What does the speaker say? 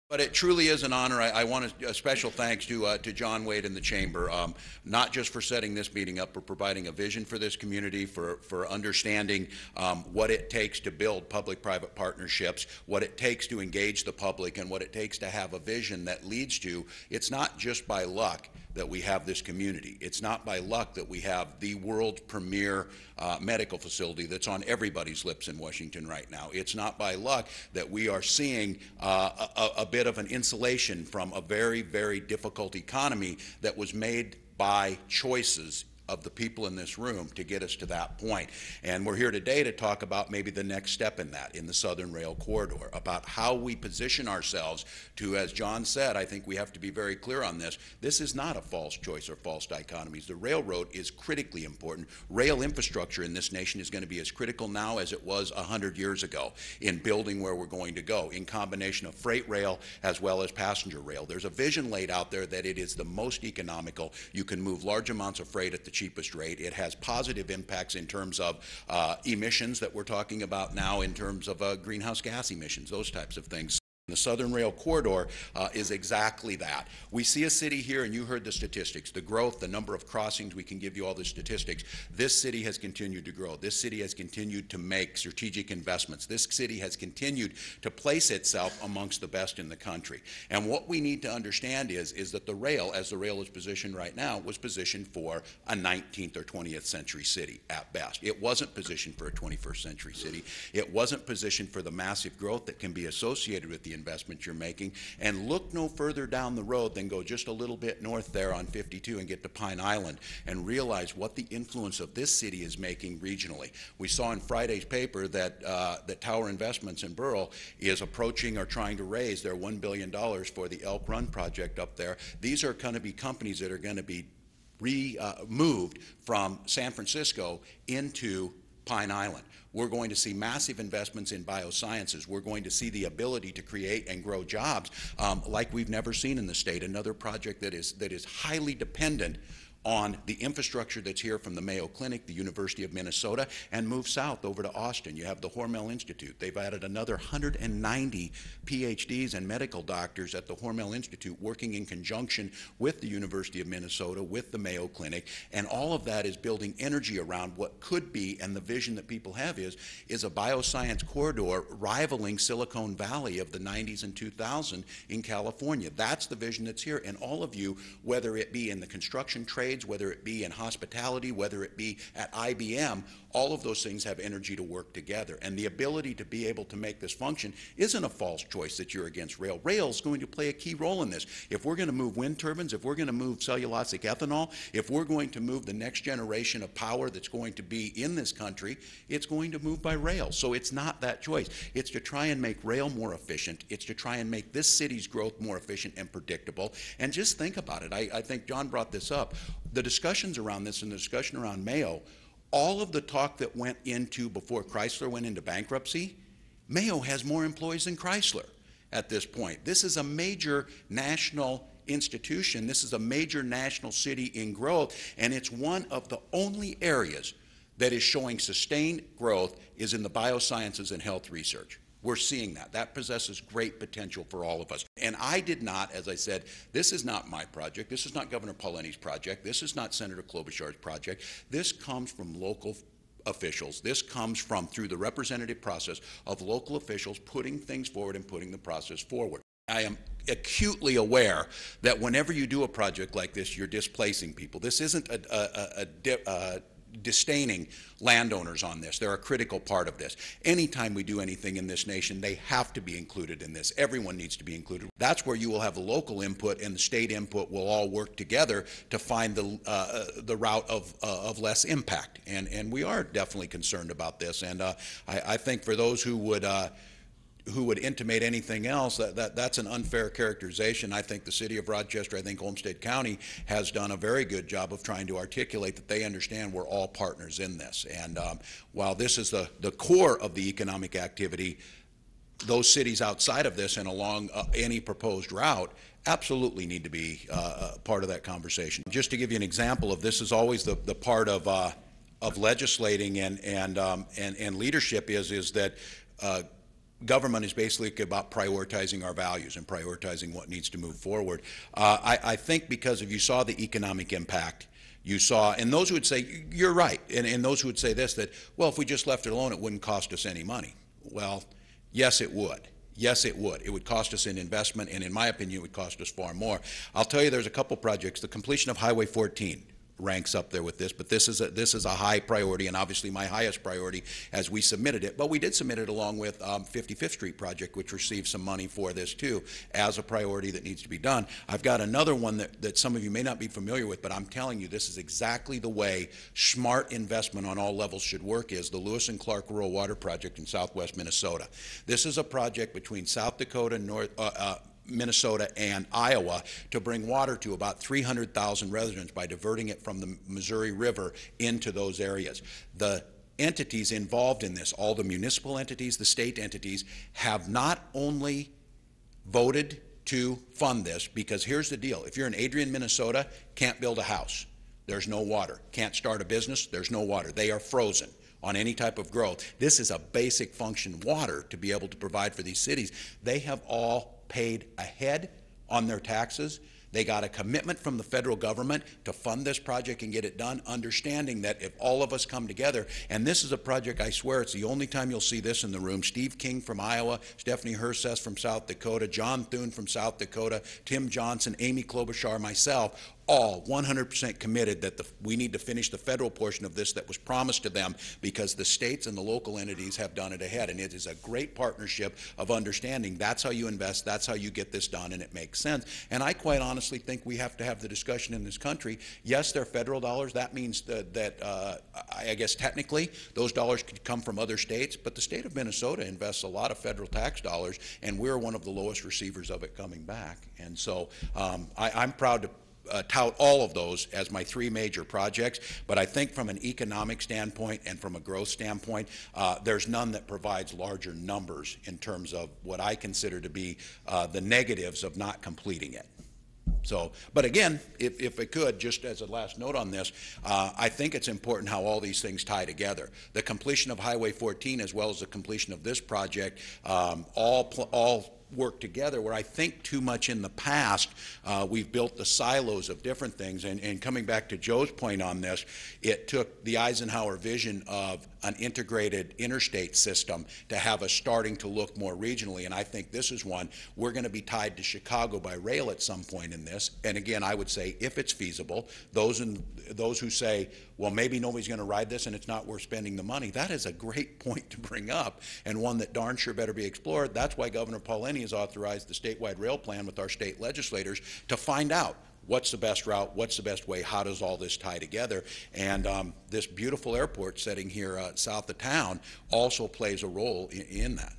But it truly is an honor. I want a special thanks to John Wade and the Chamber, not just for setting this meeting up, but providing a vision for this community, for understanding what it takes to build public-private partnerships, what it takes to engage the public, and what it takes to have a vision that leads to, it's not just by luck that we have this community. It's not by luck that we have the world premier medical facility that's on everybody's lips in Washington right now. It's not by luck that we are seeing a bit of an insulation from a very, very difficult economy that was made by choices of the people in this room to get us to that point. And we're here today to talk about maybe the next step in that, in the Southern Rail Corridor, about how we position ourselves to, as John said, I think we have to be very clear on this. This is not a false choice or false dichotomies. The railroad is critically important. Rail infrastructure in this nation is going to be as critical now as it was 100 years ago in building where we're going to go, in combination of freight rail as well as passenger rail. There's a vision laid out there that it is the most economical. You can move large amounts of freight at the cheapest rate. It has positive impacts in terms of emissions that we're talking about now, in terms of greenhouse gas emissions, those types of things. The Southern Rail Corridor is exactly that. We see a city here, and you heard the statistics, the growth, the number of crossings, we can give you all the statistics. This city has continued to grow. This city has continued to make strategic investments. This city has continued to place itself amongst the best in the country. And what we need to understand is that the rail, as the rail is positioned right now, was positioned for a 19th or 20th century city at best. It wasn't positioned for a 21st century city. It wasn't positioned for the massive growth that can be associated with the investment you're making. And look no further down the road than go just a little bit north there on 52 and get to Pine Island and realize what the influence of this city is making regionally. We saw in Friday's paper that that Tower Investments in Burrell is approaching or trying to raise their $1 billion for the Elk Run project up there. These are going to be companies that are going to be moved from San Francisco into Pine Island. We're going to see massive investments in biosciences. We're going to see the ability to create and grow jobs like we've never seen in the state. Another project that is highly dependent on the infrastructure that's here from the Mayo Clinic, the University of Minnesota, and move south over to Austin. You have the Hormel Institute. They've added another 190 PhDs and medical doctors at the Hormel Institute, working in conjunction with the University of Minnesota, with the Mayo Clinic, and all of that is building energy around what could be, and the vision that people have is a bioscience corridor rivaling Silicon Valley of the 90s and 2000 in California. That's the vision that's here, and all of you, whether it be in the construction trades, whether it be in hospitality, whether it be at IBM, all of those things have energy to work together. And the ability to be able to make this function isn't a false choice that you're against rail. Rail is going to play a key role in this. If we're going to move wind turbines, if we're going to move cellulosic ethanol, if we're going to move the next generation of power that's going to be in this country, it's going to move by rail. So it's not that choice. It's to try and make rail more efficient. It's to try and make this city's growth more efficient and predictable. And just think about it. I think John brought this up. The discussions around this and the discussion around Mayo, all of the talk that went into before Chrysler went into bankruptcy, Mayo has more employees than Chrysler at this point. This is a major national institution. This is a major national city in growth, and it's one of the only areas that is showing sustained growth is in the biosciences and health research. We're seeing that. That possesses great potential for all of us. And I did not, as I said, this is not my project. This is not Governor Pauline's project. This is not Senator Klobuchar's project. This comes from local officials. This comes from through the representative process of local officials putting things forward and putting the process forward. I am acutely aware that whenever you do a project like this, you're displacing people. This isn't disdaining landowners on this. They're a critical part of this. Anytime we do anything in this nation, they have to be included in this. Everyone needs to be included. That's where you will have the local input and the state input will all work together to find the route of less impact. And we are definitely concerned about this. And I think for those who would intimate anything else, that's an unfair characterization. I think the city of Rochester, I think Olmsted County has done a very good job of trying to articulate that they understand we're all partners in this. And while this is the core of the economic activity, those cities outside of this and along any proposed route absolutely need to be part of that conversation. Just to give you an example of this, is always the part of legislating and leadership is that government is basically about prioritizing our values and prioritizing what needs to move forward. I think because if you saw the economic impact, you saw, and those who would say, you're right, and those who would say this, that, well, if we just left it alone, it wouldn't cost us any money. Well, yes, it would. Yes, it would. It would cost us in investment, and in my opinion, it would cost us far more. I'll tell you, there's a couple projects. The completion of Highway 14 ranks up there with this, but this is a high priority, and obviously my highest priority as we submitted it. But we did submit it along with 55th Street project, which received some money for this too, as a priority that needs to be done. I've got another one that some of you may not be familiar with, but I'm telling you, this is exactly the way smart investment on all levels should work, is the Lewis and Clark Rural Water Project in southwest Minnesota. This is a project between South Dakota, Minnesota and Iowa to bring water to about 300,000 residents by diverting it from the Missouri River into those areas. The entities involved in this, all the municipal entities, the state entities, have not only voted to fund this, because here's the deal. If you're in Adrian, Minnesota, can't build a house. There's no water. Can't start a business. There's no water. They are frozen on any type of growth. This is a basic function, water, to be able to provide for these cities. They have all paid ahead on their taxes. They got a commitment from the federal government to fund this project and get it done, understanding that if all of us come together, and this is a project, I swear, it's the only time you'll see this in the room. Steve King from Iowa, Stephanie Herseth from South Dakota, John Thune from South Dakota, Tim Johnson, Amy Klobuchar, myself, all 100% committed that we need to finish the federal portion of this that was promised to them, because the states and the local entities have done it ahead. And it is a great partnership of understanding that's how you invest, that's how you get this done, and it makes sense. And I quite honestly think we have to have the discussion in this country. Yes, they're federal dollars. That means that I guess technically those dollars could come from other states, but the state of Minnesota invests a lot of federal tax dollars, and we're one of the lowest receivers of it coming back. And so I'm proud to tout all of those as my three major projects, but I think from an economic standpoint and from a growth standpoint, there's none that provides larger numbers in terms of what I consider to be the negatives of not completing it. So, but again, if it could, just as a last note on this, I think it's important how all these things tie together. The completion of Highway 14 as well as the completion of this project all work together, where I think too much in the past we've built the silos of different things. And coming back to Joe's point on this, it took the Eisenhower vision of an integrated interstate system to have us starting to look more regionally, and I think this is one. We're going to be tied to Chicago by rail at some point in this, and again, I would say if it's feasible, those who say, well, maybe nobody's going to ride this and it's not worth spending the money, that is a great point to bring up, and one that darn sure better be explored. That's why Governor Paulini has authorized the statewide rail plan with our state legislators to find out what's the best route, what's the best way, how does all this tie together. And this beautiful airport sitting here south of town also plays a role in that.